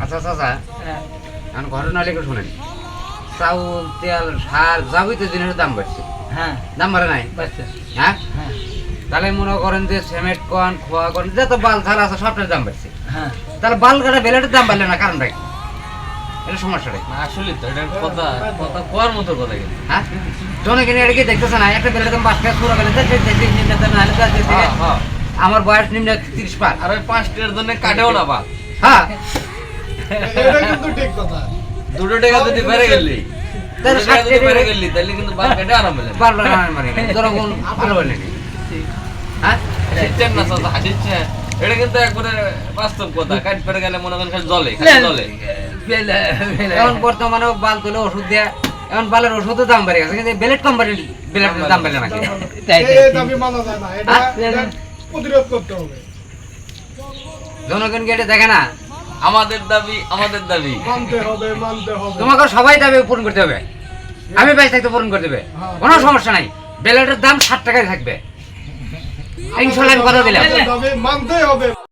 আচ্ছা চাচা এখন ঘটনা লেগে শোনেন, চাউল তেল সার যাবতীয় জিনিসের দাম বাড়ছে। হ্যাঁ দাম বাড়ে নাই? বাচ্চা হ্যাঁ, হ্যাঁ তাহলে মনে করেন যে সিমেন্ট কন খোয়া কন যত বাল ছাল আছে সবটার দাম বাড়ছে। হ্যাঁ তাহলে বাল কাটা বেলেটের দাম বাড়লে না, কারণটা কি? এটা সমস্যাটাই। আসলে তো এটা কথা কথা কোয়ার মতো কথা কিন্তু। হ্যাঁ, জনগণ এটা কি দেখতেছে না? একটা বেলেটের দাম 5 টাকা পুরো বেলেট আমার বয়স নিম্ন 30 পার। আর ওই 5 টাকার জন্য কাটেও না বা হ্যাঁ, এটা কিন্তু ঠিক কথা। 2 টাকা যদি বেড়ে গেলি তাহলে 2 টাকা 60 যদি টাকা বেড়ে গেলি তাহলে কিন্তু বাল কেটে আরাম হলে বারবার মারি জনগণ ভালো বলে নাকি? হ্যাঁ, হাসিচ্ছেন না চাচা, হাসিচ্ছেন। এটা কিন্তু একবারে বাস্তব কথা। কাট পেরে গেলে মনে করেন খালি জলে খালি জলে। এখন বর্তমানে বাল তুলে ওষুধ দেয়া, এখন বালের ওষুধের দাম বেড়ে গেছে, কিন্তু বেলেট কোম্পানির বেলেটের দাম বেড়ে নাকি? এই দাবি মানা যায় না, এটা প্রতিরোধ করতে হবে। জনগণকে এটা দেখে না? আমাদের দাবি আমাদের দাবি। মানতে হবে, মানতে হবে। তোমাকে সবাই দাবি পূরণ করতে হবে, আমি বেঁচে থাকতে পূরণ করতে হবে, কোনো সমস্যা নাই। বেলেটের দাম 60 টাকায় থাকবে, ইনশাল্লাহ আমি কথা দিলাম। আমাদের দাবি মানতেই হবে,